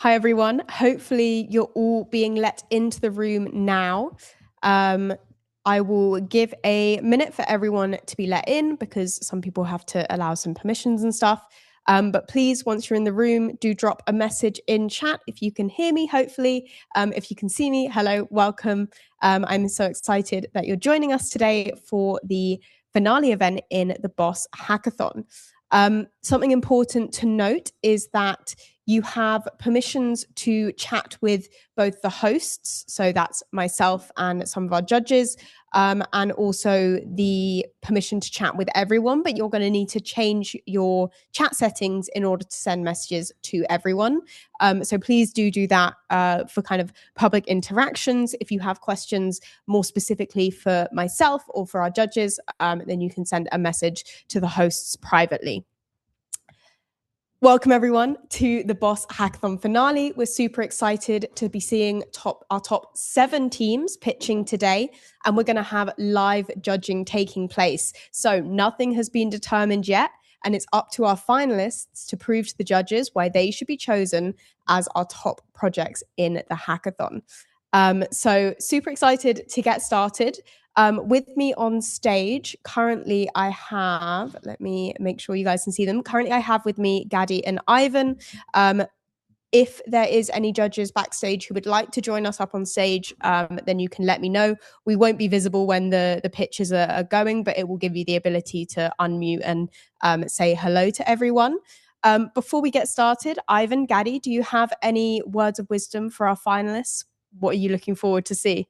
Hi, everyone. Hopefully you're all being let into the room now. I will give a minute for everyone to be let in because some people have to allow some permissions and stuff. But please, once you're in the room, do drop a message in chat if you can hear me, hopefully. If you can see me, hello, welcome. I'm so excited that you're joining us today for the finale event in the BOS Hackathon. Something important to note is that you have permissions to chat with both the hosts, so that's myself and some of our judges, and also the permission to chat with everyone, but you're going to need to change your chat settings in order to send messages to everyone. So please do that for kind of public interactions. If you have questions more specifically for myself or for our judges, then you can send a message to the hosts privately. Welcome everyone to the BOS Hackathon finale. We're super excited to be seeing our top 7 teams pitching today, and we're going to have live judging taking place. So nothing has been determined yet, and it's up to our finalists to prove to the judges why they should be chosen as our top projects in the hackathon. So super excited to get started. With me on stage, currently I have, let me make sure you guys can see them. Currently I have with me Gaddy and Ivan. If there is any judges backstage who would like to join us up on stage, then you can let me know. We won't be visible when the pitches are going, but it will give you the ability to unmute and say hello to everyone. Before we get started, Ivan, Gaddy, do you have any words of wisdom for our finalists? What are you looking forward to see?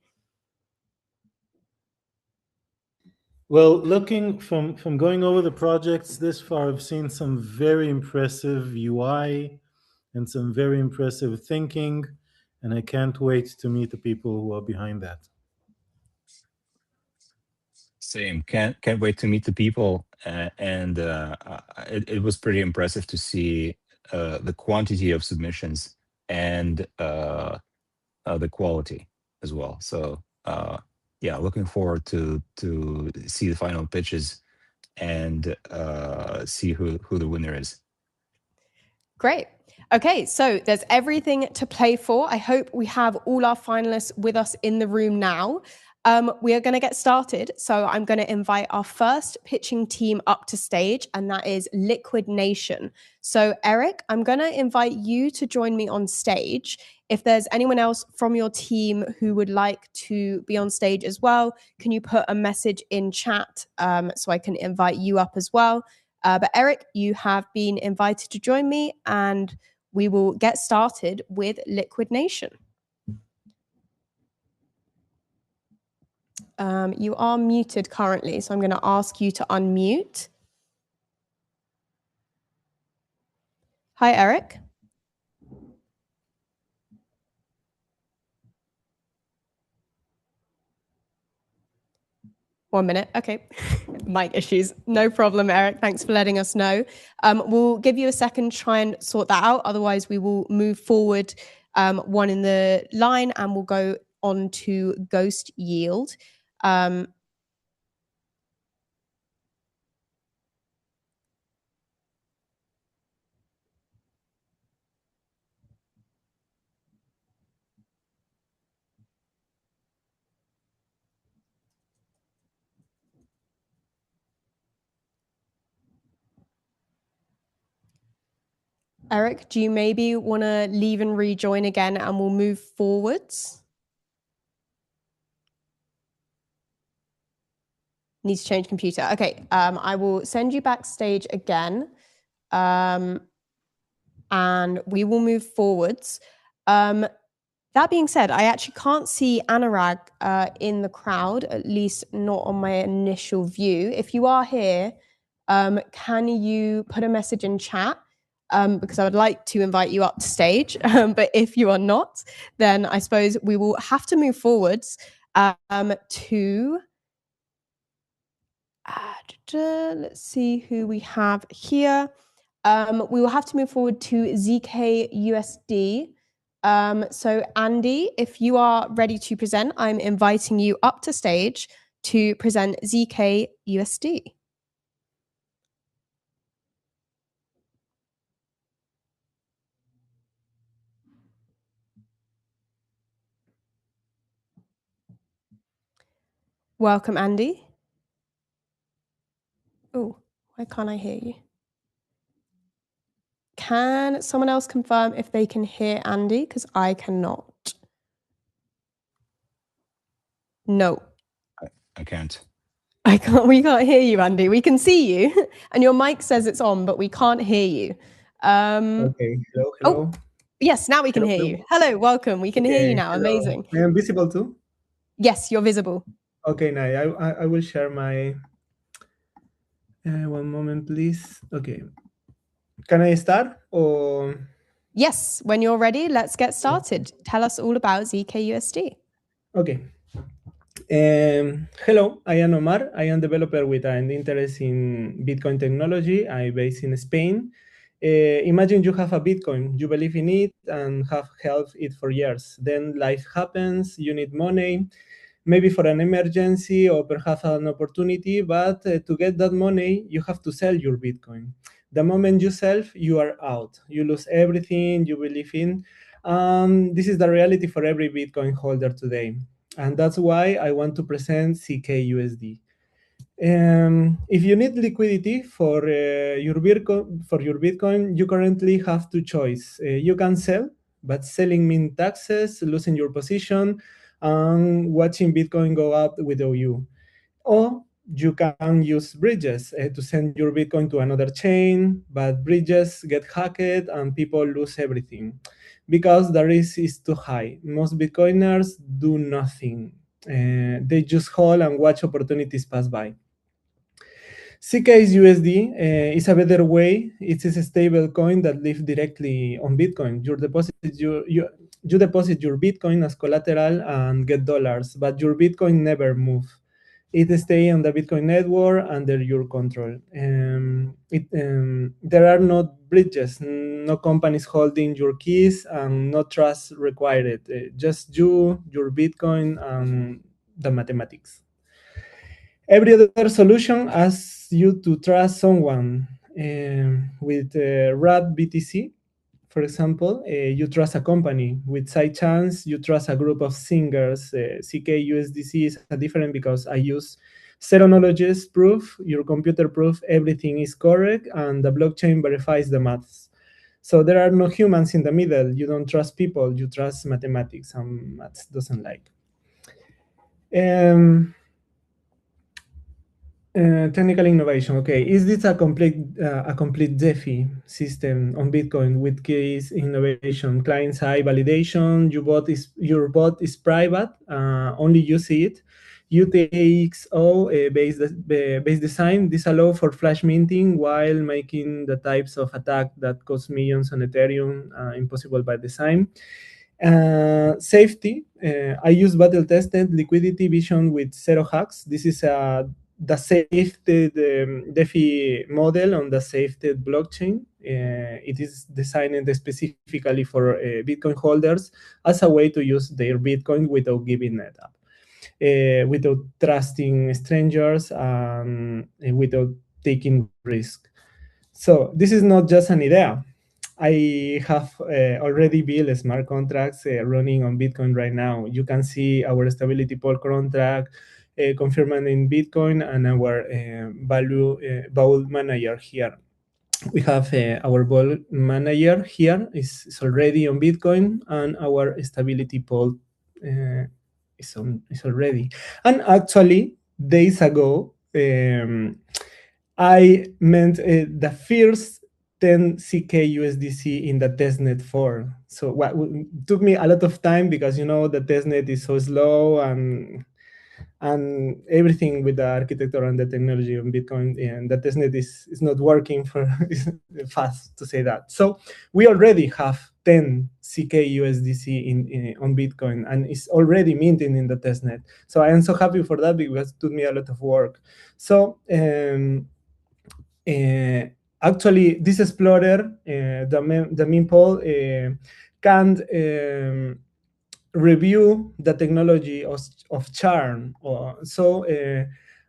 Well, looking from going over the projects this far, I've seen some very impressive UI and some very impressive thinking, and I can't wait to meet the people who are behind that. Same. Can't wait to meet the people, and it was pretty impressive to see the quantity of submissions and the quality as well. So yeah, looking forward to see the final pitches and see who the winner is. Great. Okay, so there's everything to play for. I hope we have all our finalists with us in the room now. We are going to get started. So I'm going to invite our first pitching team up to stage, and that is Liquid Nation. So Eric, I'm going to invite you to join me on stage. If there's anyone else from your team who would like to be on stage as well, can you put a message in chat so I can invite you up as well? But Eric, you have been invited to join me, and we will get started with Liquid Nation. You are muted currently, so I'm going to ask you to unmute. Hi, Eric. One minute. Okay. Mic issues. No problem, Eric. Thanks for letting us know. We'll give you a second to try and sort that out. Otherwise, we will move forward one in the line and we'll go on to Ghost Yield. Eric, do you maybe want to leave and rejoin again and we'll move forwards? Needs to change computer. Okay, I will send you backstage again and we will move forwards. That being said, I actually can't see Anurag in the crowd, at least not on my initial view. If you are here, can you put a message in chat? Because I would like to invite you up to stage. But if you are not, then I suppose we will have to move forwards to... let's see who we have here. We will have to move forward to ZK USD. So Andy, if you are ready to present, I'm inviting you up to stage to present ZK USD. Welcome, Andy. Oh, why can't I hear you? Can someone else confirm if they can hear Andy? Because I cannot. No. I can't. I can't. We can't hear you, Andy. We can see you, and your mic says it's on, but we can't hear you. Okay. Hello. Hello. Oh, yes. Now we can hear you. Hello. Welcome. We can hear you now. Hello. Amazing. I am visible too. Yes, you're visible. Okay. Now I will share my. One moment, please. Okay. Can I start or? Yes. When you're ready, let's get started. Tell us all about ZKUSD. Okay. Hello, I am Omar. I am developer with an interest in Bitcoin technology. I based in Spain. Imagine you have a Bitcoin, you believe in it and have held it for years. Then life happens, you need money, maybe for an emergency or perhaps an opportunity, but to get that money, you have to sell your Bitcoin. The moment you sell, you are out. You lose everything you believe in. This is the reality for every Bitcoin holder today. And that's why I want to present CKUSD. If you need liquidity for your Bitcoin, you currently have two choices. You can sell, but selling means taxes, losing your position, and watching Bitcoin go up without you. Or you can use bridges to send your Bitcoin to another chain, but bridges get hacked and people lose everything because the risk is too high. Most Bitcoiners do nothing. They just hold and watch opportunities pass by. CKUSD is a better way. It's a stable coin that lives directly on Bitcoin. You deposit your Bitcoin as collateral and get dollars, but your Bitcoin never move. It stays on the Bitcoin network under your control. There are no bridges, no companies holding your keys, and no trust required. Just you, your Bitcoin, and the mathematics. Every other solution asks you to trust someone. With RAP BTC, for example, you trust a company. With Chance, you trust a group of singers. CKUSDC is different because I use zero knowledge proof, your computer proof everything is correct, and the blockchain verifies the maths. So there are no humans in the middle. You don't trust people, you trust mathematics, and maths doesn't like. Technical innovation. Okay, is this a complete DeFi system on Bitcoin with keys innovation, client side validation? Your bot is private, only you see it. UTXO base design. This allow for flash minting while making the types of attack that cost millions on Ethereum impossible by design. Safety, I use battle tested liquidity vision with zero hacks. This is the safety DeFi model on the safety blockchain. It is designed specifically for Bitcoin holders as a way to use their Bitcoin without giving it up, without trusting strangers, and without taking risk. So this is not just an idea. I have already built smart contracts running on Bitcoin right now. You can see our stability pool contract confirmed in Bitcoin and our vault manager here. We have our vault manager here is already on Bitcoin, and our stability pool is already. And actually, days ago, I meant the first 10 CKUSDC in the testnet 4. So what took me a lot of time because the testnet is so slow, and everything with the architecture and the technology on Bitcoin, and the testnet is not working for fast, to say that. So we already have 10 CKUSDC on Bitcoin, and it's already minting in the testnet. So I am so happy for that because it took me a lot of work. So actually, this explorer, the mempool, can review the technology of charm.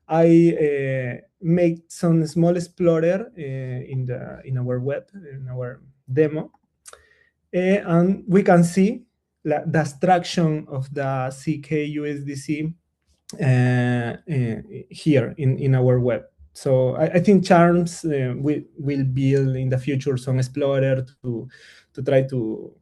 I make some small explorer in our web, in our demo, and we can see the abstraction of the CKUSDC here in our web. So I think Charms will build in the future some explorer to try to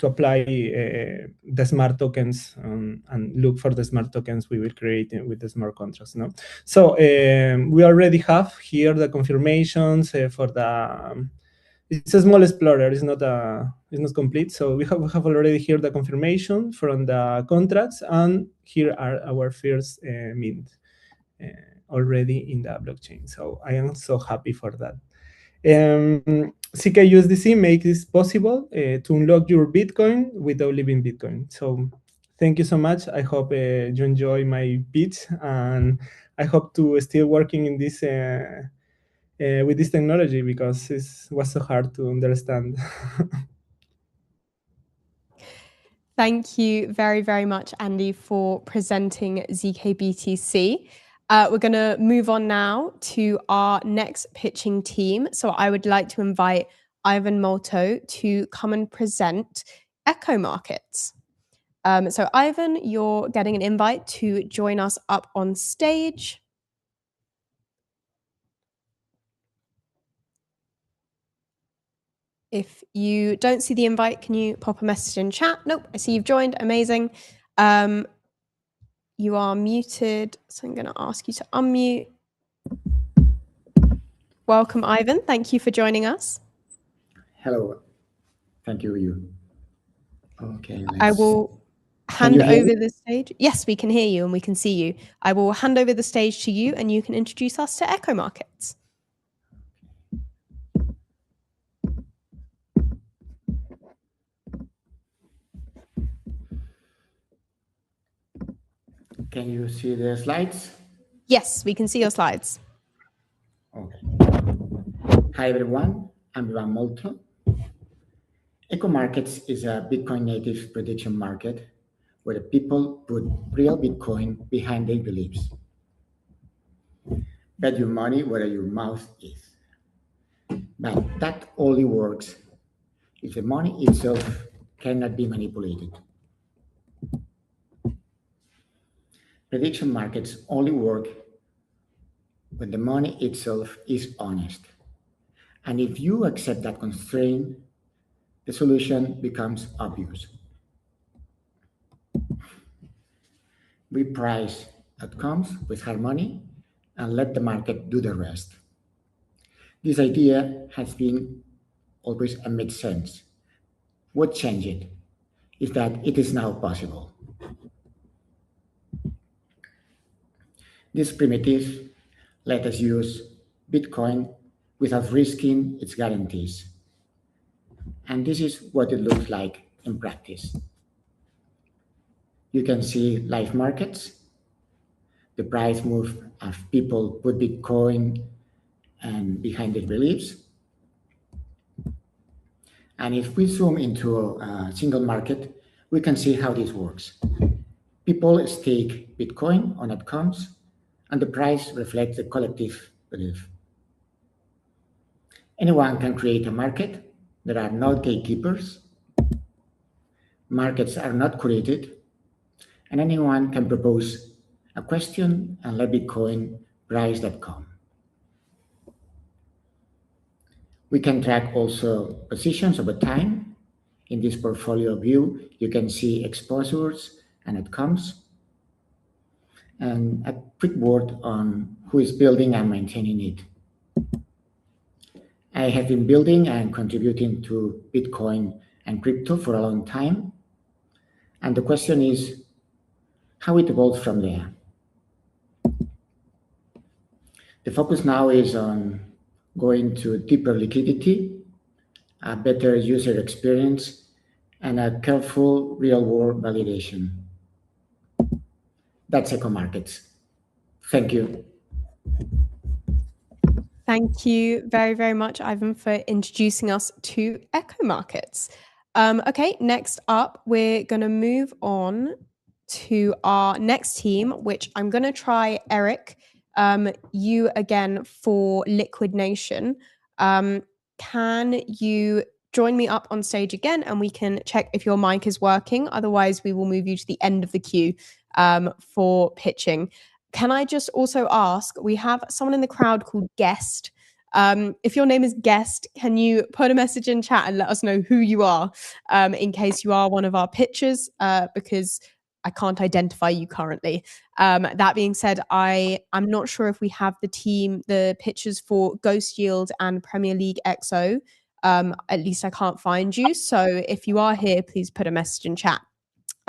apply the smart tokens and look for the smart tokens we will create with the smart contracts. No, so we already have here the confirmations for the. It's a small explorer. It's not complete. So we have already here the confirmation from the contracts, and here are our first mint already in the blockchain. So I am so happy for that. CKUSDC makes this possible to unlock your Bitcoin without leaving Bitcoin. So thank you so much. I hope you enjoy my pitch, and I hope to still working in this with this technology, because it was so hard to understand. Thank you very, very much, Andy, for presenting ZKBTC. We're going to move on now to our next pitching team. So I would like to invite Ivan Molto to come and present Echo Markets. So Ivan, you're getting an invite to join us up on stage. If you don't see the invite, can you pop a message in chat? Nope, I see you've joined. Amazing. You are muted, so I'm going to ask you to unmute. Welcome, Ivan. Thank you for joining us. Hello. Thank you. Okay. I will hand over the stage. Yes, we can hear you and we can see you. I will hand over the stage to you and you can introduce us to Echo Markets. Can you see the slides? Yes, we can see your slides. Okay. Hi, everyone. I'm Ivan Molto. Echo Markets is a Bitcoin native prediction market where people put real Bitcoin behind their beliefs. Bet your money where your mouth is. But that only works if the money itself cannot be manipulated. Prediction markets only work when the money itself is honest. And if you accept that constraint, the solution becomes obvious. We price outcomes with harmony and let the market do the rest. This idea has been always a made sense. What changed is that it is now possible. This primitive let us use Bitcoin without risking its guarantees. And this is what it looks like in practice. You can see live markets. The price move as people put Bitcoin and behind their beliefs. And if we zoom into a single market, we can see how this works. People stake Bitcoin on outcomes, and the price reflects the collective belief. Anyone can create a market. There are no gatekeepers. Markets are not created, and anyone can propose a question and let Bitcoin price.com. We can track also positions over time. In this portfolio view, you can see exposures and outcomes. And a quick word on who is building and maintaining it. I have been building and contributing to Bitcoin and crypto for a long time. And the question is how it evolves from there. The focus now is on going to deeper liquidity, a better user experience, and a careful real-world validation. That's Echo Markets. Thank you. Thank you very, very much, Ivan, for introducing us to Echo Markets. Okay, next up, we're going to move on to our next team, which I'm going to try Eric, you again for Liquid Nation. Can you join me up on stage again and we can check if your mic is working. Otherwise, we will move you to the end of the queue for pitching. Can I just also ask, we have someone in the crowd called Guest. If your name is Guest, can you put a message in chat and let us know who you are in case you are one of our pitchers, because I can't identify you currently. That being said, I'm not sure if we have the pitchers for Ghost Yield and Premier League XO. At least I can't find you. So if you are here, please put a message in chat.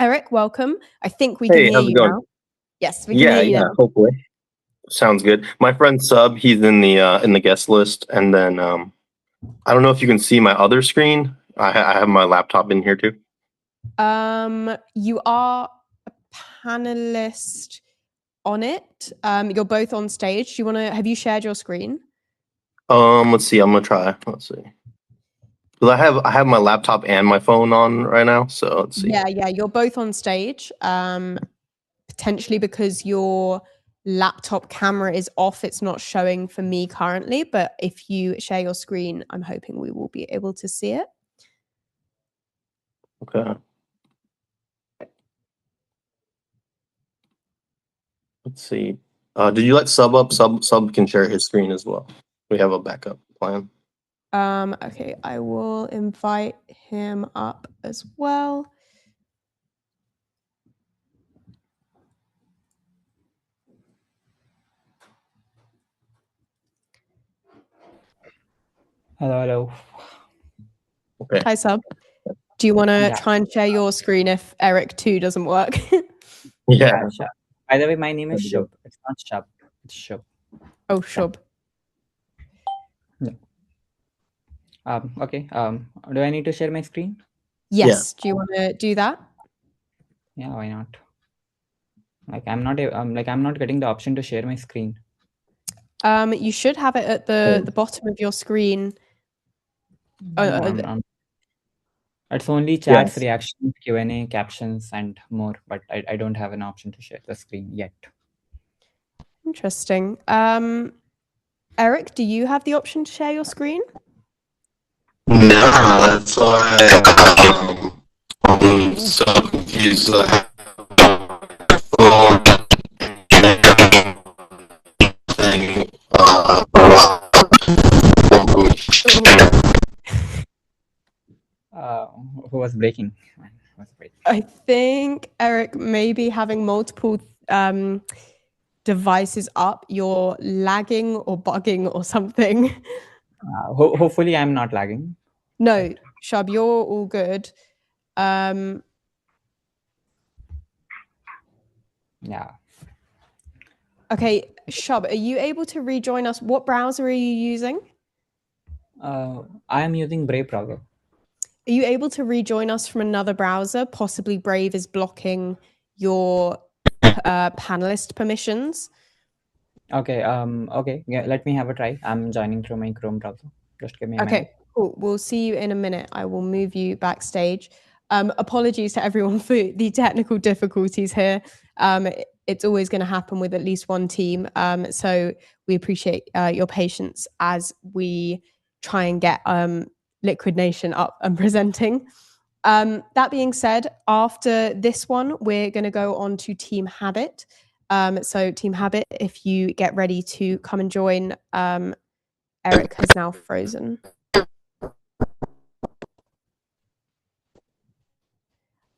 Eric, welcome. I think we can hear you now. Yes, we can hear you now. Hopefully. Sounds good. My friend Sub, he's in the guest list, and then I don't know if you can see my other screen. I have my laptop in here too. You are a panelist on it. You're both on stage. Have you shared your screen? Let's see. I'm gonna try. Let's see. Because I have my laptop and my phone on right now. So let's see. Yeah. You're both on stage. Potentially because your laptop camera is off, it's not showing for me currently. But if you share your screen, I'm hoping we will be able to see it. Okay. Let's see. Did you let Sub up? Sub can share his screen as well. We have a backup plan. Okay, I will invite him up as well. Hello. Okay. Hi, Sub. Do you want to try and share your screen if Eric 2 doesn't work? Yeah. Sure. By the way, my name is Shub. It's not Shub. It's Shub. Oh, Shub. Yeah. Okay. Do I need to share my screen? Yes. Yeah. Do you want to do that? Yeah. Why not? I'm not getting the option to share my screen. You should have it at the bottom of your screen. It's only chats, reactions, Q&A, captions, and more. But I don't have an option to share the screen yet. Interesting. Eric, do you have the option to share your screen? No, that's why I'm so confused. Who was breaking? I think Eric may be having multiple devices up. You're lagging or bugging or something. Hopefully I'm not lagging. No, Shub, you're all good. Yeah. Okay, Shub, are you able to rejoin us? What browser are you using? I am using Brave browser. Are you able to rejoin us from another browser? Possibly Brave is blocking your panelist permissions. Okay. Okay. Yeah, let me have a try. I'm joining through my Chrome browser. Just give me a minute. Okay, cool. We'll see you in a minute. I will move you backstage. Apologies to everyone for the technical difficulties here. It's always going to happen with at least one team. So we appreciate your patience as we try and get Liquid Nation up and presenting. That being said, after this one, we're going to go on to Team Habit. So Team Habit, if you get ready to come and join, Eric has now frozen.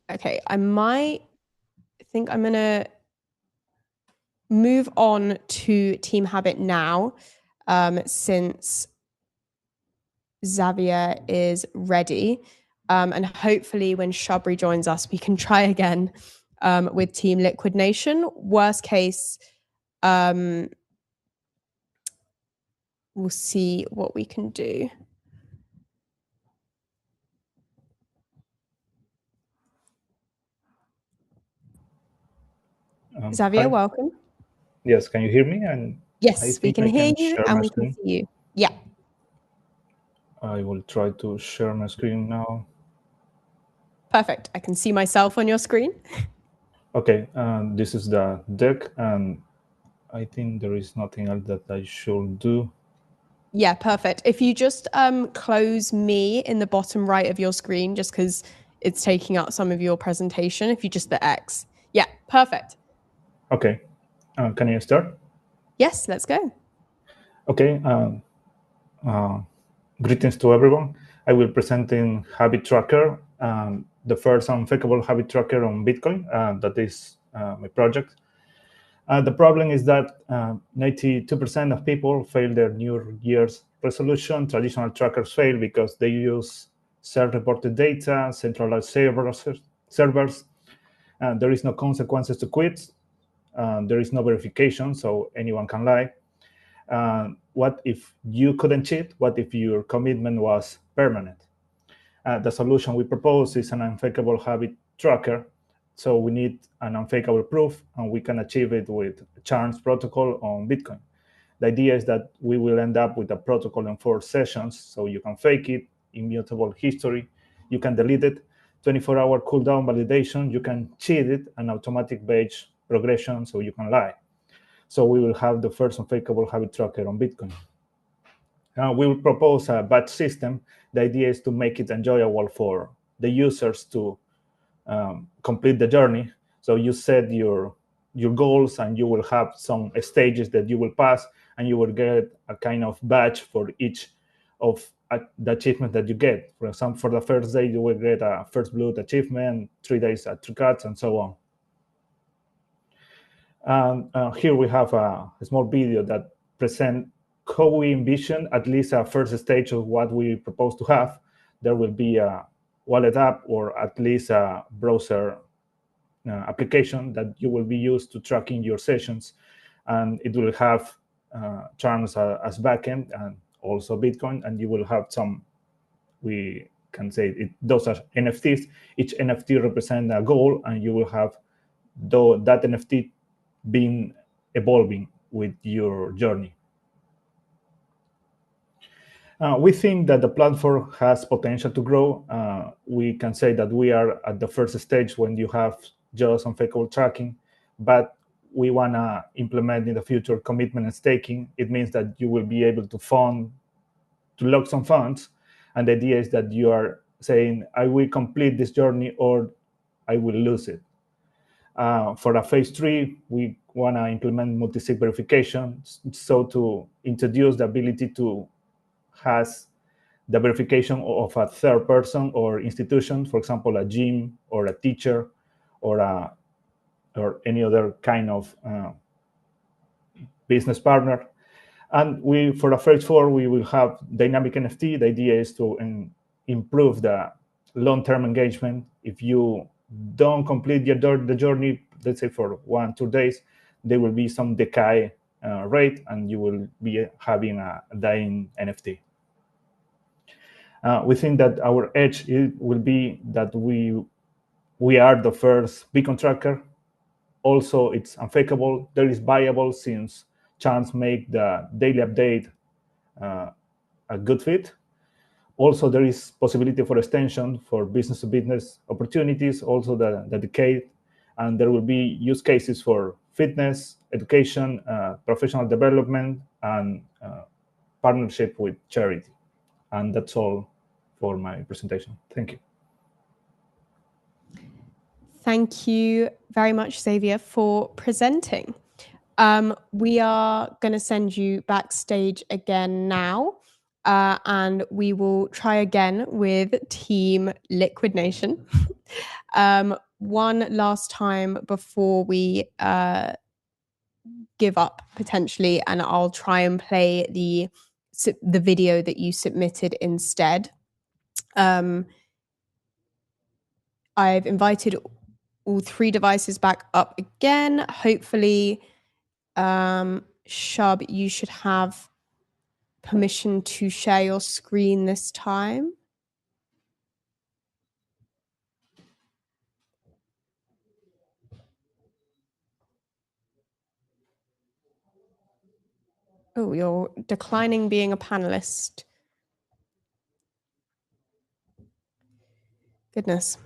Okay, I think I'm going to move on to Team Habit now, since Xavier is ready. And hopefully when Shub joins us, we can try again with Team Liquid Nation. Worst case, we'll see what we can do. Xavier, hi. welcome. Yes, can you hear me? And yes, we can hear you and we can see you. Yeah. I will try to share my screen now. Perfect. I can see myself on your screen. Okay, this is the deck, and I think there is nothing else that I should do. Yeah, perfect. If you just close me in the bottom right of your screen, just because it's taking up some of your presentation, if you just the X. Yeah, perfect. Okay. Can you start? Yes, let's go. Okay. Greetings to everyone. I will present in Habit Tracker, the first unfakeable habit tracker on Bitcoin. That is my project. The problem is that 92% of people fail their New Year's resolution. Traditional trackers fail because they use self-reported data, centralized servers. There is no consequences to quit. There is no verification, so anyone can lie. What if you couldn't cheat? What if your commitment was permanent? The solution we propose is an unfakeable habit tracker. So we need an unfakeable proof, and we can achieve it with Charms protocol on Bitcoin. The idea is that we will end up with a protocol in 4 sessions, so you can fake it, immutable history, you can delete it, 24-hour cooldown validation, you can cheat it, and automatic batch progression, so you can lie. So we will have the first unfakeable habit tracker on Bitcoin. We will propose a batch system. The idea is to make it enjoyable for the users to complete the journey. So you set your goals, and you will have some stages that you will pass, and you will get a kind of badge for each of the achievement that you get. For example, for the first day, you will get a first blood achievement, 3 days at 3 cuts, and so on. And here we have a small video that presents how we envision at least a first stage of what we propose to have. There will be a wallet app, or at least a browser application that you will be used to tracking your sessions, and it will have Charms as backend and also Bitcoin, and you will have some, we can say those are NFTs. Each NFT represents a goal, and you will have that NFT being evolving with your journey. We think that the platform has potential to grow. We can say that we are at the first stage when you have just unfakeable tracking, but we want to implement in the future commitment and staking. It means that you will be able to lock some funds, and the idea is that you are saying, I will complete this journey or I will lose it. For a phase 3, we want to implement multi-sig verification, so to introduce the ability to has the verification of a third person or institution, for example, a gym or a teacher or any other kind of business partner. And for the phase 4, we will have dynamic NFT. The idea is to improve the long-term engagement. If you don't complete the journey, let's say for 1-2 days, there will be some decay rate, and you will be having a dying NFT. We think that our edge will be that we are the first Bitcoin tracker. Also, it's unfakeable. There is viable, since Charms make the daily update a good fit. Also, there is possibility for extension for business-to-business opportunities, also the decade, and there will be use cases for fitness, education, professional development, and partnership with charity. And that's all for my presentation. Thank you. Thank you very much, Xavier, for presenting. We are going to send you backstage again now, and we will try again with Team Liquid Nation. One last time before we give up, potentially, and I'll try and play the video that you submitted instead. I've invited all 3 devices back up again. Hopefully, Shub, you should have permission to share your screen this time. Oh, you're declining being a panelist. Goodness.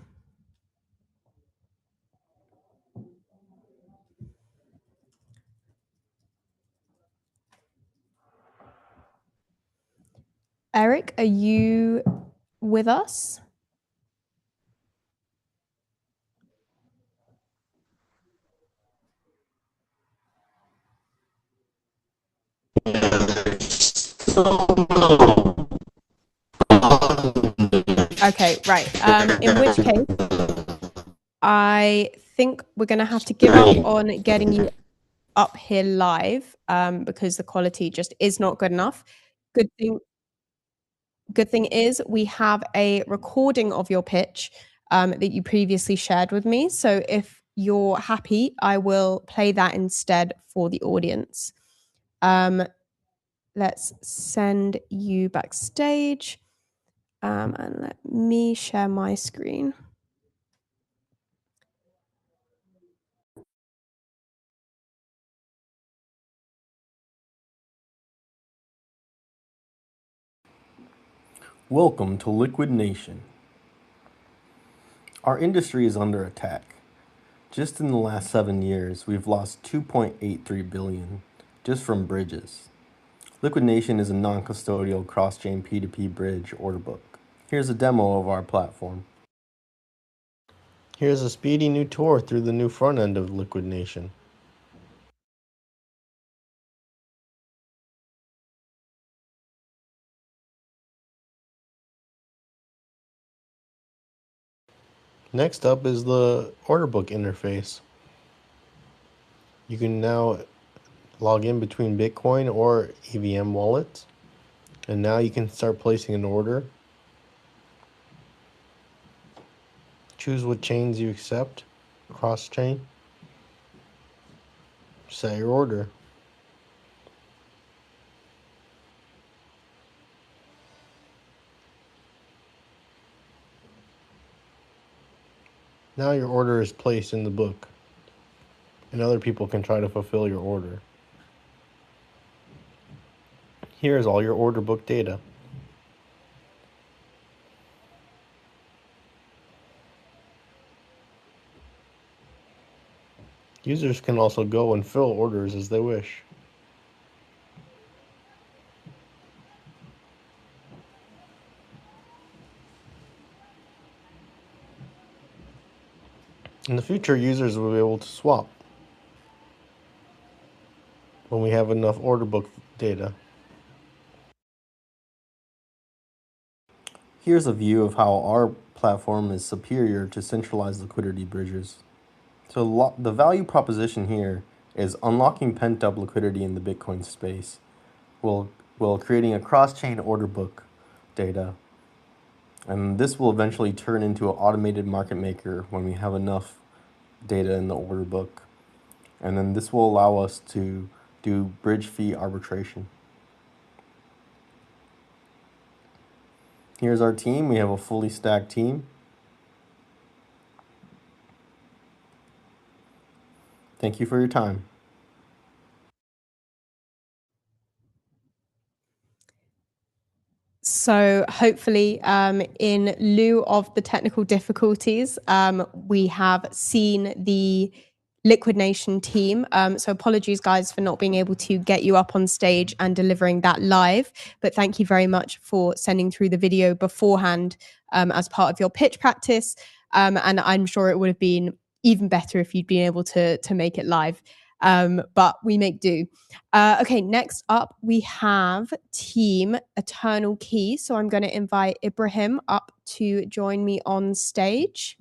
Eric, are you with us? Okay, right. In which case, I think we're going to have to give up on getting you up here live because the quality just is not good enough. Good thing is we have a recording of your pitch that you previously shared with me. So if you're happy, I will play that instead for the audience. Let's send you backstage and let me share my screen. Welcome to Liquid Nation. Our industry is under attack. Just in the last 7 years, we've lost $2.83 billion just from bridges. Liquid Nation is a non-custodial cross-chain P2P bridge order book. Here's a demo of our platform. Here's a speedy new tour through the new front end of Liquid Nation. Next up is the order book interface. You can now log in between Bitcoin or EVM wallets. And now you can start placing an order. Choose what chains you accept, cross-chain. Set your order. Now your order is placed in the book, and other people can try to fulfill your order. Here is all your order book data. Users can also go and fill orders as they wish. In the future, users will be able to swap when we have enough order book data. Here's a view of how our platform is superior to centralized liquidity bridges. So the value proposition here is unlocking pent-up liquidity in the Bitcoin space while creating a cross-chain order book data. And this will eventually turn into an automated market maker when we have enough data in the order book. And then this will allow us to do bridge fee arbitration. Here's our team. We have a fully stacked team. Thank you for your time. So hopefully, in lieu of the technical difficulties, we have seen the Liquid Nation team. So apologies, guys, for not being able to get you up on stage and delivering that live. But thank you very much for sending through the video beforehand as part of your pitch practice. And I'm sure it would have been even better if you'd been able to make it live. But we make do. Okay, next up we have Team Eternal Key. So I'm going to invite Ibrahim up to join me on stage.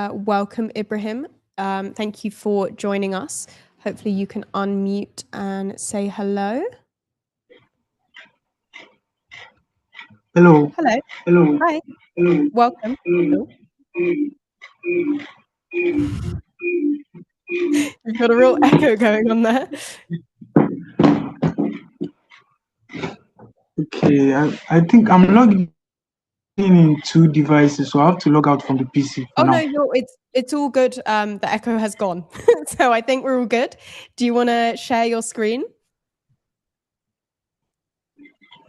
Welcome, Ibrahim. Thank you for joining us. Hopefully you can unmute and say hello. Hello. Hello. Hello. Hi. Hello. Welcome. Hello. You've got a real echo going on there. Okay, I think I'm logging in two devices, so I have to log out from the PC for now. No, it's all good. The echo has gone, so I think we're all good. Do you want to share your screen?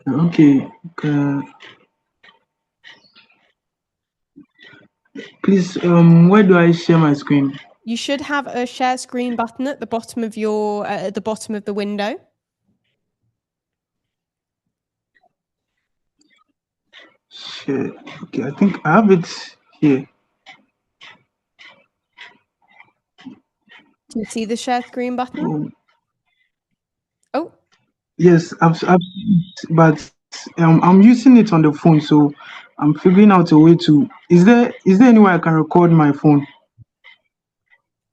Okay. Please, where do I share my screen? You should have a share screen button at the bottom of the window. Share. Okay, I think I have it here. Do you see the share screen button? Oh. Yes, but I'm using it on the phone, so I'm figuring out a way to. Is there any way I can record my phone?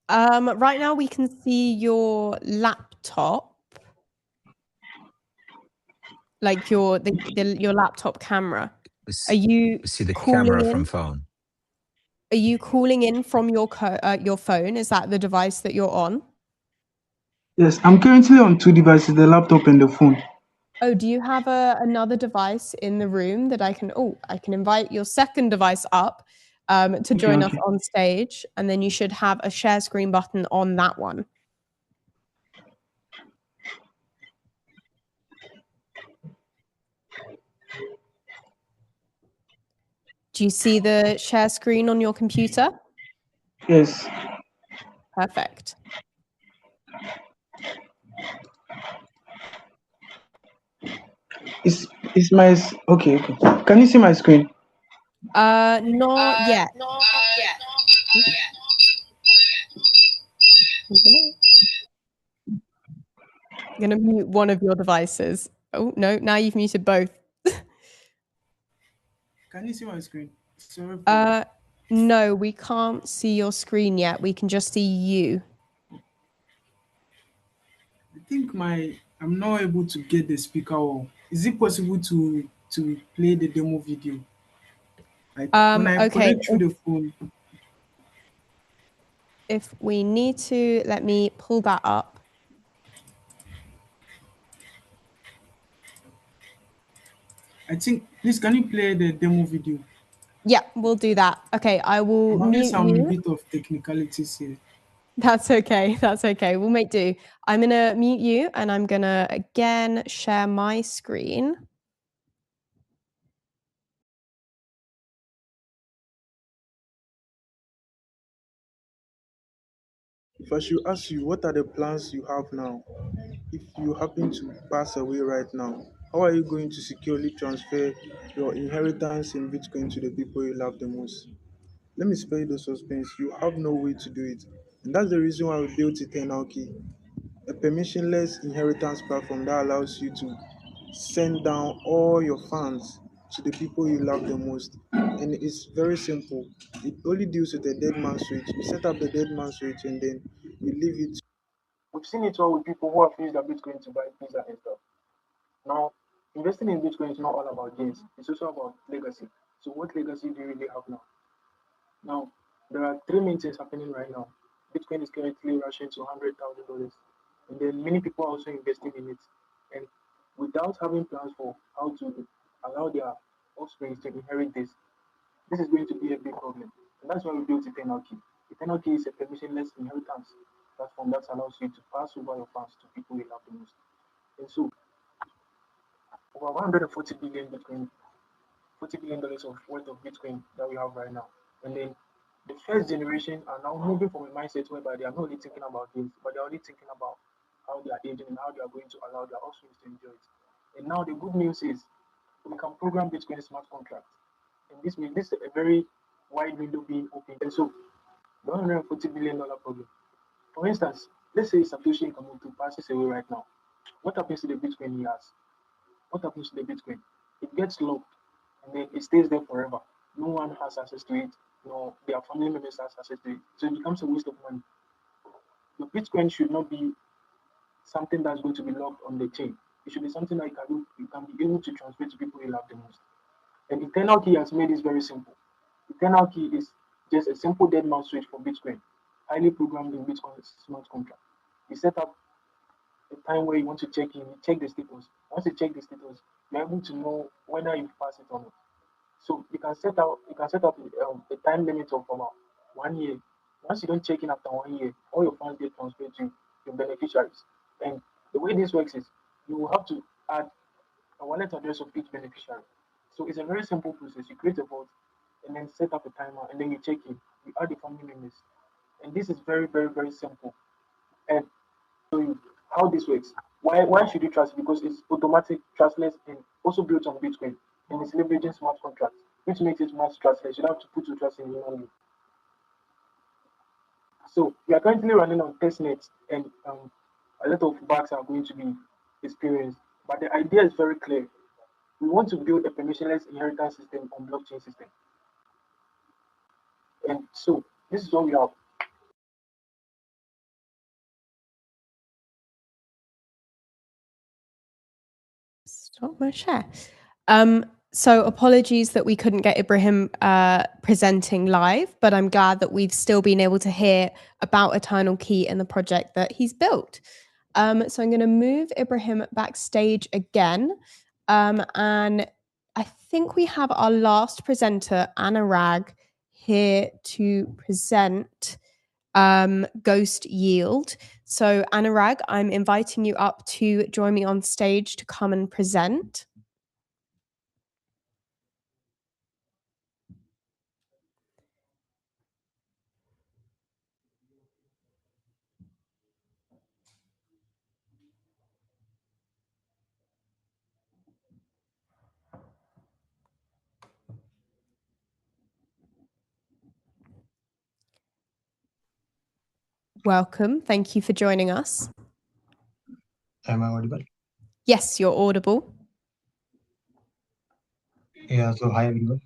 Right now we can see your laptop, like your laptop camera. Are you see the calling camera in? from phone? Are you calling in from your phone? Is that the device that you're on? Yes, I'm currently on two devices, the laptop and the phone. Oh, do you have another device in the room that I can invite your second device up to join us on stage, and then you should have a share screen button on that one. Do you see the share screen on your computer? Yes. Perfect. Is my okay? Can you see my screen? Not yet. I'm gonna mute one of your devices. Oh no! Now you've muted both. Can you see my screen? Sorry. No, we can't see your screen yet. We can just see you. I think I'm not able to get the speaker on. Is it possible to play the demo video? Like when I connect through the phone. If we need to, let me pull that up. I think, please, can you play the demo video? Yeah, we'll do that. Okay, I will mute some you. bit of technicalities here. That's okay. That's okay. We'll make do. I'm going to mute you and I'm going to again share my screen. If I should ask you, what are the plans you have now? If you happen to pass away right now, how are you going to securely transfer your inheritance in Bitcoin to the people you love the most? Let me spare you the suspense. You have no way to do it. And that's the reason why we built Eternal Key, a permissionless inheritance platform that allows you to send down all your funds to the people you love the most. And it's very simple. It only deals with a dead man switch. You set up the dead man switch and then you leave it. We've seen it all with people who have used their Bitcoin to buy pizza and stuff. Now, investing in Bitcoin is not all about gains. It's also about legacy. So what legacy do you really have now? Now, there are three main things happening right now. Bitcoin is currently rushing to $100,000. And then many people are also investing in it. And without having plans for how to allow their offspring to inherit this is going to be a big problem. And that's why we built Eternal Key. Eternal Key is a permissionless inheritance platform that allows you to pass over your funds to people you love the most. And so, over 140 billion Bitcoin, $40 billion of worth of Bitcoin that we have right now. And then the first generation are now moving from a mindset whereby they are not only thinking about gains, but they're only thinking about how they are aging and how they are going to allow their offspring to enjoy it. And now the good news is we can program Bitcoin smart contracts. And this means this is a very wide window being opened. And so the $140 billion problem. For instance, let's say Satoshi Nakamoto passes away right now. What happens to the Bitcoin he has? What happens to the Bitcoin? It gets locked and then it stays there forever. No one has access to it. No, their family members has access to it. So it becomes a waste of money. Your Bitcoin should not be something that's going to be locked on the chain. It should be something that you can be able to transfer to people you love the most. And Eternal Key has made this very simple. Eternal Key is just a simple dead mouse switch for Bitcoin, highly programmed in Bitcoin smart contract. You set up a time where you want to check in, you check the status. Once you check the status, you're able to know whether you pass it or not. So you can set up a time limit of about 1 year. Once you don't check in after 1 year, all your funds get transferred to your beneficiaries. And the way this works is you will have to add a wallet address of each beneficiary. So it's a very simple process. You create a vault and then set up a timer and then you check in. You add the family members. And this is very, very, very simple. And show you how this works. Why should you trust it? Because it's automatic, trustless, and also built on Bitcoin. And it's leveraging smart contracts, which makes it much trustless. You don't have to put your trust in human being. So we are currently running on testnet, and a lot of bugs are going to be experienced. But the idea is very clear. We want to build a permissionless inheritance system on blockchain system. And so this is what we have. Stop my share. So apologies that we couldn't get Ibrahim presenting live, but I'm glad that we've still been able to hear about Eternal Key and the project that he's built. So I'm going to move Ibrahim backstage again. And I think we have our last presenter, Anurag, here to present Ghost Yield. So Anurag, I'm inviting you up to join me on stage to come and present. Welcome. Thank you for joining us. Am I audible? Yes, you're audible. Yeah, so hi everyone.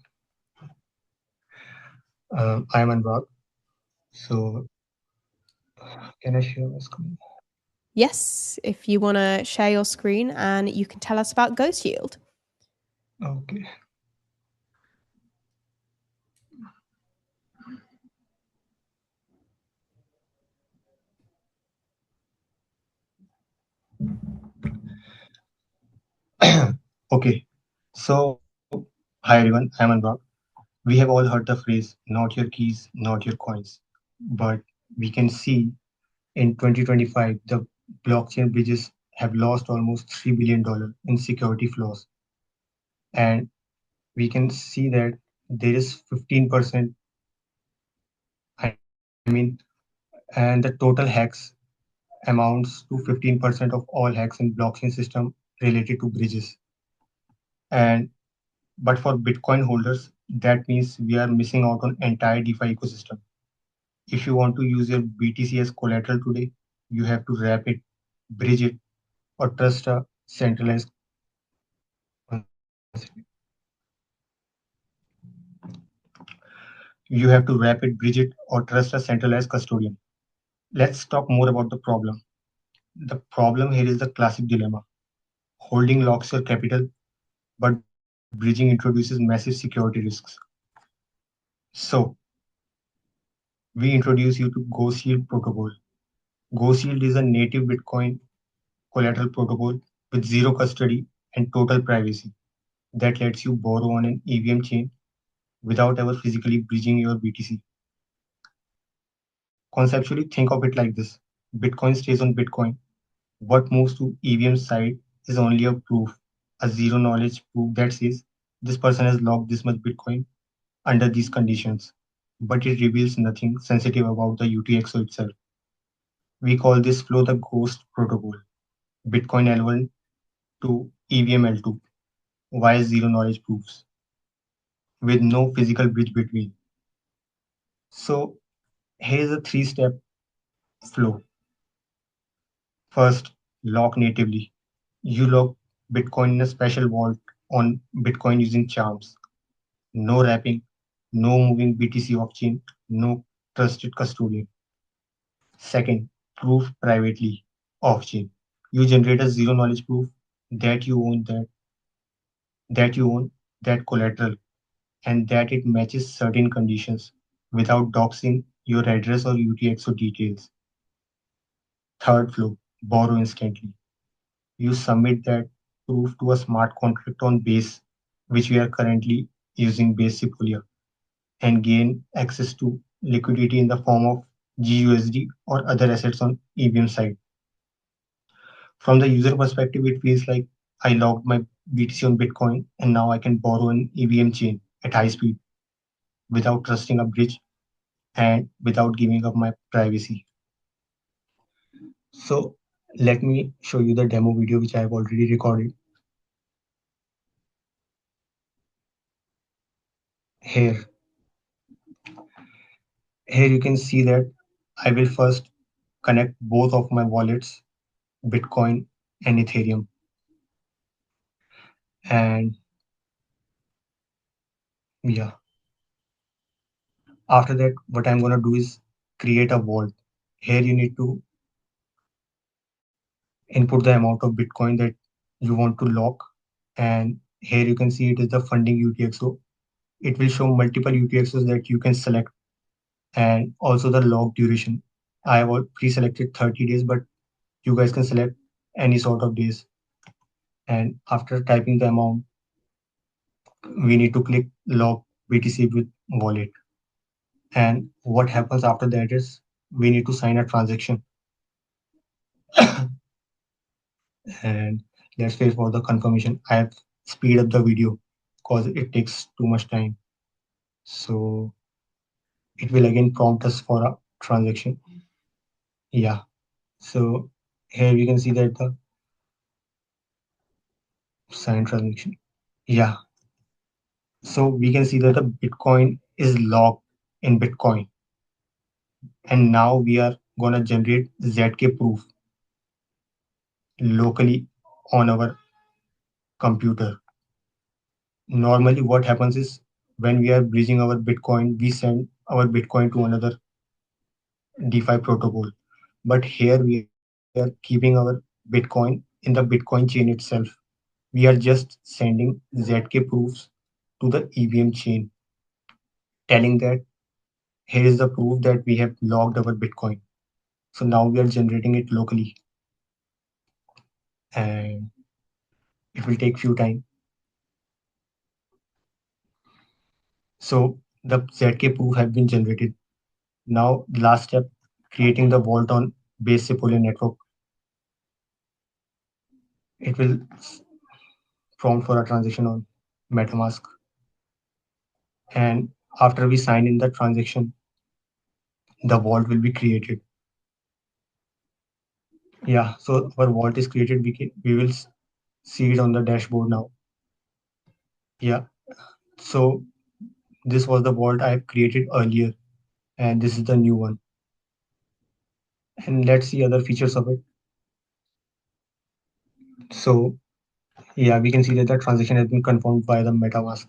I am Anurag. So, can I share my screen? Yes, if you want to share your screen and you can tell us about Ghost Yield. Okay. Okay. So, hi everyone. I am Anurag. We have all heard the phrase, not your keys, not your coins. But we can see in 2025, the blockchain bridges have lost almost $3 billion in security flaws. And we can see that there is 15%, I mean, and the total hacks amounts to 15% of all hacks in blockchain system related to bridges. And but for Bitcoin holders, that means we are missing out on entire DeFi ecosystem. If you want to use your BTC as collateral today, you have to wrap it, bridge it, or trust a centralized. You have to wrap it, bridge it, or trust a centralized custodian. Let's talk more about the problem. The problem here is the classic dilemma. Holding locks your capital, but bridging introduces massive security risks. So, we introduce you to Go Shield protocol. Go Shield is a native Bitcoin collateral protocol with zero custody and total privacy that lets you borrow on an EVM chain without ever physically bridging your BTC. Conceptually, think of it like this: Bitcoin stays on Bitcoin. What moves to EVM side is only a proof, a zero knowledge proof that says this person has locked this much Bitcoin under these conditions, but it reveals nothing sensitive about the UTXO itself. We call this flow the ghost protocol, Bitcoin L1 to EVM L2, via zero knowledge proofs, with no physical bridge between. So here's a three-step flow. First, lock natively. You lock Bitcoin in a special vault on Bitcoin using charms. No wrapping, no moving BTC off-chain, no trusted custodian. Second, proof privately off-chain. You generate a zero knowledge proof that you own that collateral and that it matches certain conditions without doxing your address or UTXO details. Third flow, borrow instantly. You submit that proof to a smart contract on Base, which we are currently using base Sepolia and gain access to liquidity in the form of GUSD or other assets on EVM side. From the user perspective, it feels like I logged my BTC on Bitcoin and now I can borrow an EVM chain at high speed without trusting a bridge and without giving up my privacy. So let me show you the demo video which I have already recorded. Here, here you can see that I will first connect both of my wallets, Bitcoin and Ethereum. And yeah, after that, what I'm gonna do is create a vault. Here you need to input the amount of Bitcoin that you want to lock. And here you can see it is the funding UTXO. It will show multiple UTXOs that you can select and also the lock duration. I have pre-selected 30 days, but you guys can select any sort of days. And after typing the amount, we need to click lock BTC with wallet. And what happens after that is we need to sign a transaction. And let's wait for the confirmation. I have speed up the video because it takes too much time. So it will again prompt us for a transaction. Yeah. So here we can see that the sign transaction. Yeah. So we can see that the Bitcoin is locked in Bitcoin. And now we are gonna generate ZK proof locally on our computer. Normally what happens is when we are bridging our Bitcoin, we send our Bitcoin to another DeFi protocol. But here we are keeping our Bitcoin in the Bitcoin chain itself. We are just sending ZK proofs to the EVM chain, telling that here is the proof that we have logged our Bitcoin. So now we are generating it locally and it will take few time. So the ZK proof has been generated. Now last step, creating the vault on base Sepolia network. It will prompt for a transaction on MetaMask. And after we sign in the transaction, the vault will be created. Yeah, so our vault is created. We will see it on the dashboard now. Yeah, so this was the vault I have created earlier, and this is the new one. And let's see other features of it. So yeah, we can see that the transaction has been confirmed by the MetaMask.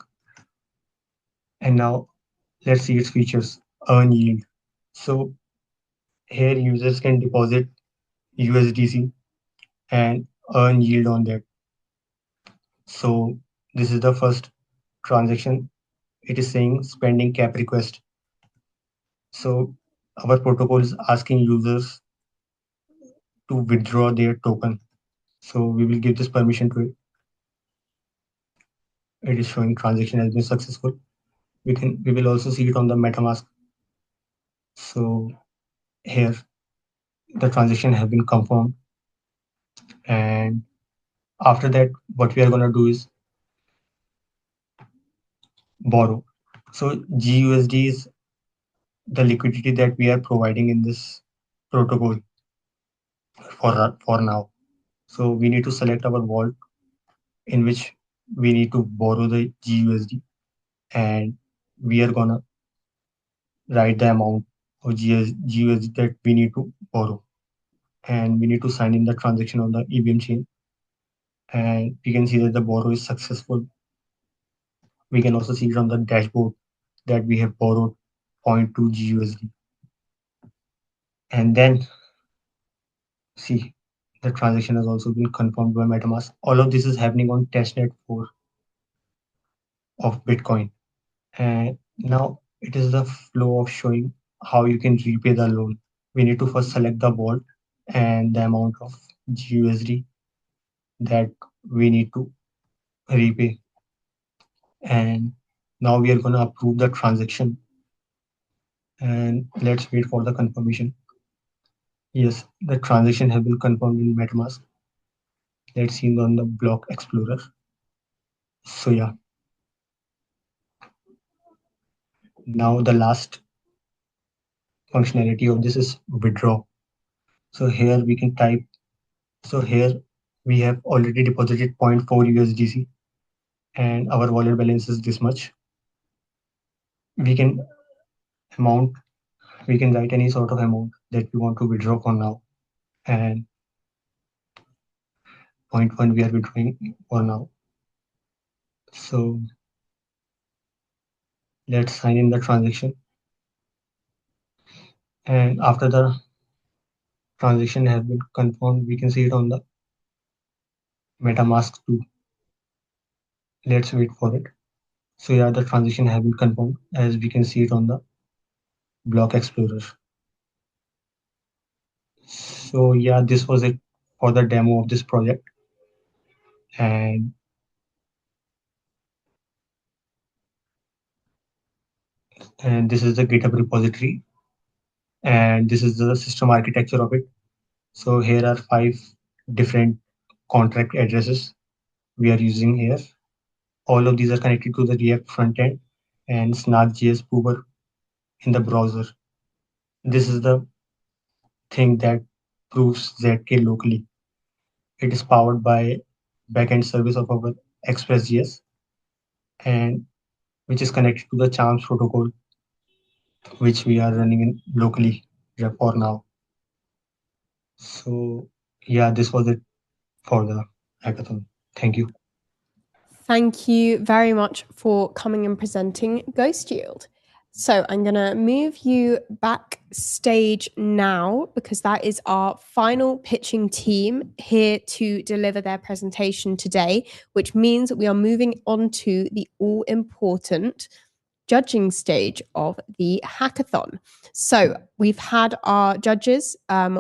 And now let's see its features. Earn yield. So here users can deposit USDC and earn yield on that. So this is the first transaction. It is saying spending cap request. So our protocol is asking users to withdraw their token. So we will give this permission to it. It is showing transaction has been successful. We will also see it on the MetaMask. So here the transaction have been confirmed. And after that, what we are gonna do is borrow. So GUSD is the liquidity that we are providing in this protocol for now. So we need to select our vault in which we need to borrow the GUSD, and we are gonna write the amount of GUSD that we need to borrow, and we need to sign in the transaction on the EVM chain, and we can see that the borrow is successful. We can also see it on the dashboard that we have borrowed zero point 0.2 GUSD. And then see, the transaction has also been confirmed by MetaMask. All of this is happening on testnet 4 of Bitcoin. And now it is the flow of showing how you can repay the loan. We need to first select the vault and the amount of GUSD that we need to repay. And Now we are going to approve the transaction, and let's wait for the confirmation. Yes, the transaction has been confirmed in MetaMask. Let's see on the block explorer. So yeah, now the last functionality of this is withdraw. So here we can type. So here we have already deposited 0.4 USDC and our wallet balance is this much. We can write any sort of amount that we want to withdraw for now, and 0.1 we are withdrawing for now. So let's sign in the transaction, and after the transaction has been confirmed, we can see it on the MetaMask too. Let's wait for it. So yeah, the transaction has been confirmed as we can see it on the block explorer. So yeah, this was it for the demo of this project, and this is the GitHub repository, and this is the system architecture of it. So here are 5 different contract addresses we are using here. All of these are connected to the React frontend and Snark.js prover in the browser. This is the thing that proves ZK locally. It is powered by backend service of our Express.js, and which is connected to the Charms protocol, which we are running in locally for now. So yeah, this was it for the hackathon. Thank you. Thank you very much for coming and presenting Ghost Yield. So I'm going to move you backstage now because that is our final pitching team here to deliver their presentation today, which means that we are moving on to the all-important judging stage of the hackathon. So we've had our judges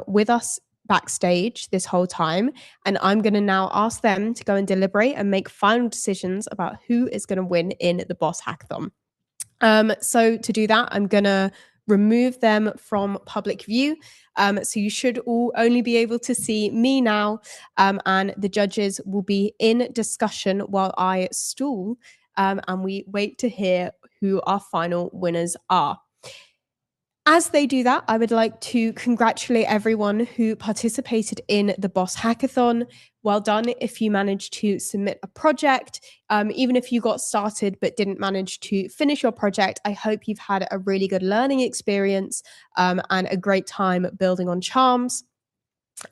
with us backstage this whole time, and I'm going to now ask them to go and deliberate and make final decisions about who is going to win in the BOS Hackathon. So to do that, I'm going to remove them from public view. So you should all only be able to see me now, and the judges will be in discussion while I stall and we wait to hear who our final winners are. As they do that, I would like to congratulate everyone who participated in the BOS Hackathon. Well done if you managed to submit a project. Even if you got started but didn't manage to finish your project, I hope you've had a really good learning experience and a great time building on Charms.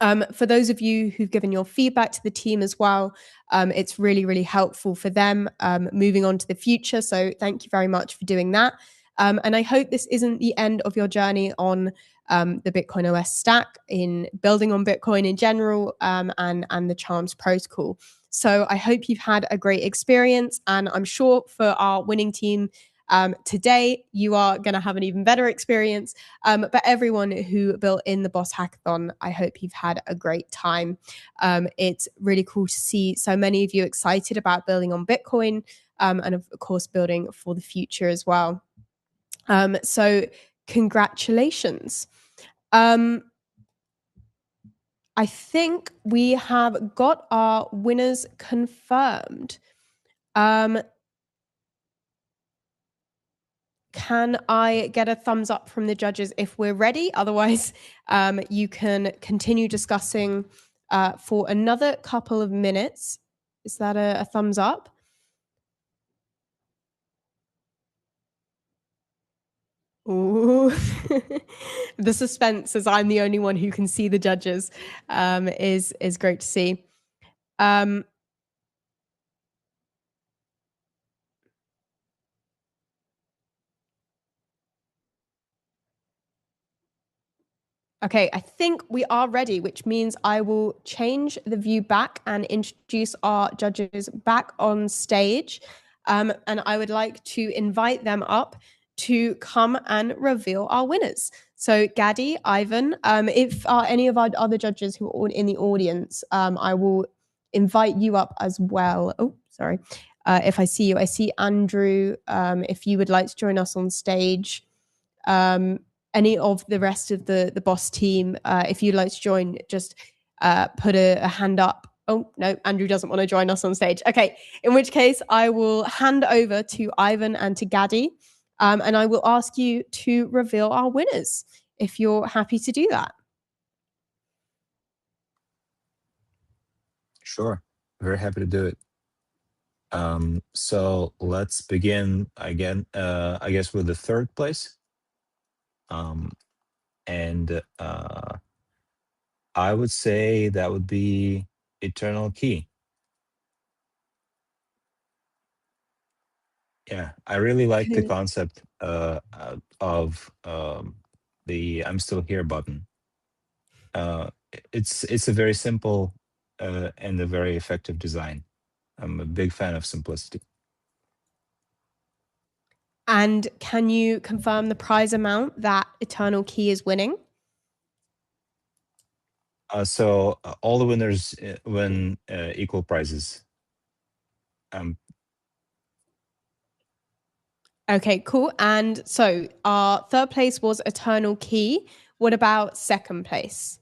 For those of you who've given your feedback to the team as well, it's really, really helpful for them moving on to the future. So thank you very much for doing that. And I hope this isn't the end of your journey on the Bitcoin OS stack in building on Bitcoin in general and the Charms protocol. So I hope you've had a great experience, and I'm sure for our winning team today, you are going to have an even better experience. But everyone who built in the BOS Hackathon, I hope you've had a great time. It's really cool to see so many of you excited about building on Bitcoin and of course building for the future as well. So congratulations. I think we have got our winners confirmed. Can I get a thumbs up from the judges if we're ready? Otherwise, you can continue discussing for another couple of minutes. Is that a thumbs up? Ooh. The suspense, as I'm the only one who can see the judges, is great to see. Okay, I think we are ready, which means I will change the view back and introduce our judges back on stage. And I would like to invite them up to come and reveal our winners. So Gaddy, Ivan, if any of our other judges who are in the audience, I will invite you up as well. Oh, sorry. if I see you. I see Andrew. If you would like to join us on stage, any of the rest of the BOS team, if you'd like to join, just put a hand up. Oh, no, Andrew doesn't want to join us on stage. Okay, in which case I will hand over to Ivan and to Gadi, and I will ask you to reveal our winners, if you're happy to do that. Sure. Very happy to do it. So let's begin again, I guess, with the third place. And I would say that would be Eternal Key. Yeah, I really like the concept of the "I'm still here" button. It's a very simple and a very effective design. I'm a big fan of simplicity. And can you confirm the prize amount that Eternal Key is winning? So all the winners win equal prizes. Okay, cool. And so our third place was Eternal Key. What about second place?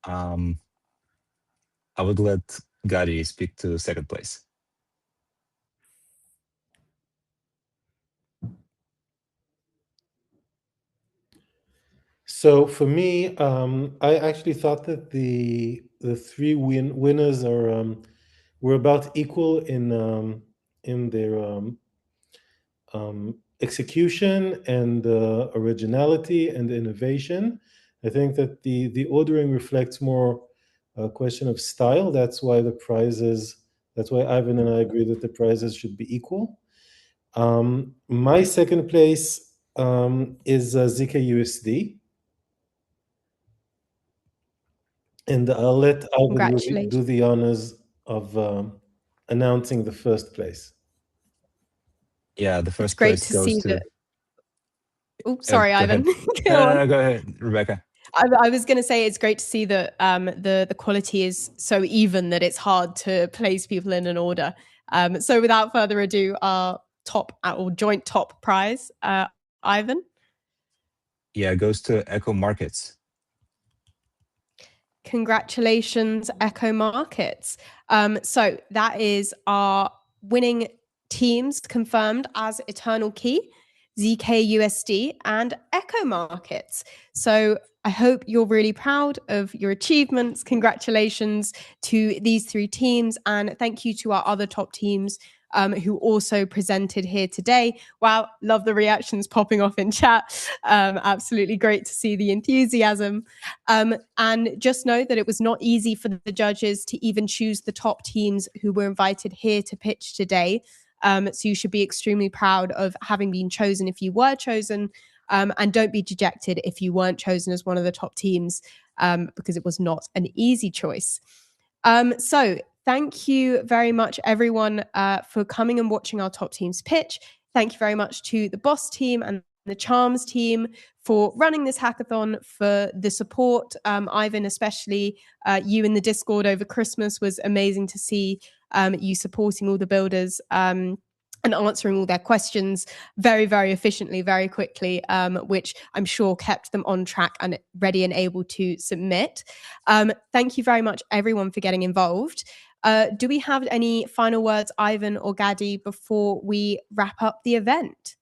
I would let Gadi speak to second place. So for me, I actually thought that the three winners are were about equal in their execution and originality and innovation. I think that the ordering reflects more a question of style. That's why the prizes. That's why Ivan and I agree that the prizes should be equal. My second place is ZKUSD. And I'll let Ivan do the honors of announcing the first place. Yeah, the first it's great place to goes see to. that. Oh, sorry, Ivan. No, go ahead, Rebecca. I was going to say it's great to see that the quality is so even that it's hard to place people in an order. So without further ado, our top or joint top prize, Ivan. Yeah, it goes to Echo Markets. Congratulations, Echo Markets. So that is our winning teams confirmed as Eternal Key, ZKUSD, and Echo Markets. So I hope you're really proud of your achievements. Congratulations to these three teams, and thank you to our other top teams who also presented here today. Wow, love the reactions popping off in chat. Absolutely great to see the enthusiasm. And just know that it was not easy for the judges to even choose the top teams who were invited here to pitch today. So you should be extremely proud of having been chosen if you were chosen. And don't be dejected if you weren't chosen as one of the top teams, because it was not an easy choice. So thank you very much, everyone, for coming and watching our top teams pitch. Thank you very much to the BOS team and the Charms team for running this hackathon, for the support. Ivan, especially you in the Discord over Christmas was amazing to see, you supporting all the builders and answering all their questions very, very efficiently, very quickly, which I'm sure kept them on track and ready and able to submit. Thank you very much, everyone, for getting involved. Do we have any final words, Ivan or Gadi, before we wrap up the event?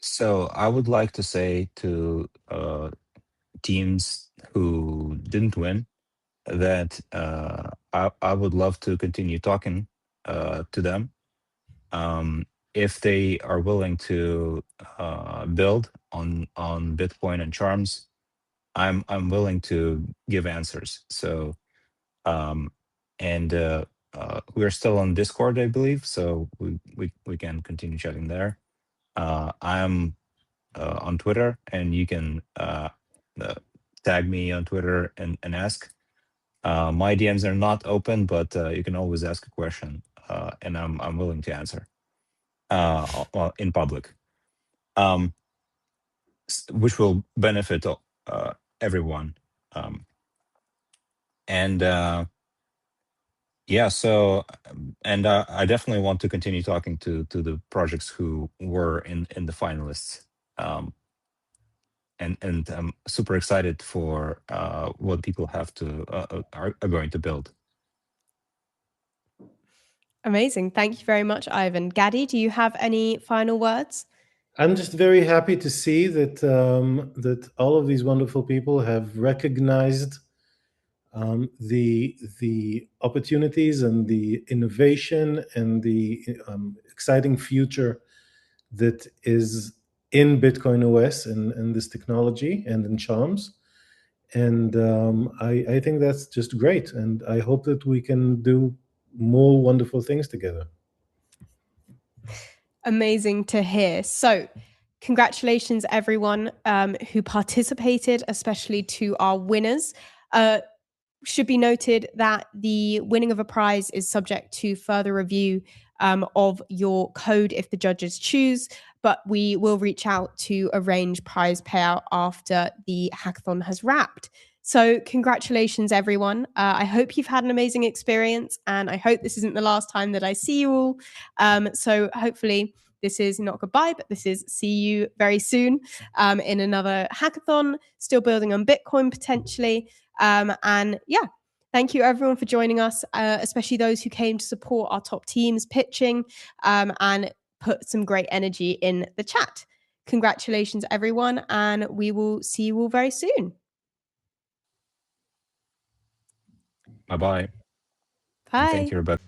So I would like to say to teams who didn't win that I would love to continue talking to them. If they are willing to build on Bitcoin and Charms, I'm willing to give answers. So and we're still on Discord, I believe, so we can continue chatting there. I'm on Twitter, and you can tag me on Twitter and ask. My DMs are not open, but you can always ask a question, and I'm willing to answer in public, which will benefit everyone. And Yeah, so and I definitely want to continue talking to the projects who were in the finalists, and I'm super excited for what people have to are going to build. Amazing. Thank you very much, Ivan. Gaddy, do you have any final words? I'm just very happy to see that that all of these wonderful people have recognized the opportunities and the innovation and the exciting future that is in Bitcoin OS and this technology and in Charms. And I think that's just great. And I hope that we can do more wonderful things together. Amazing to hear. So, congratulations, everyone who participated, especially to our winners. Should be noted that the winning of a prize is subject to further review of your code if the judges choose, but we will reach out to arrange prize payout after the hackathon has wrapped. So congratulations, everyone. I hope you've had an amazing experience, and I hope this isn't the last time that I see you all. So hopefully this is not goodbye, but this is see you very soon in another hackathon, still building on Bitcoin potentially. And yeah, thank you everyone for joining us, especially those who came to support our top teams pitching and put some great energy in the chat. Congratulations, everyone, and we will see you all very soon. Bye-bye. Bye. And thank you, Rebecca.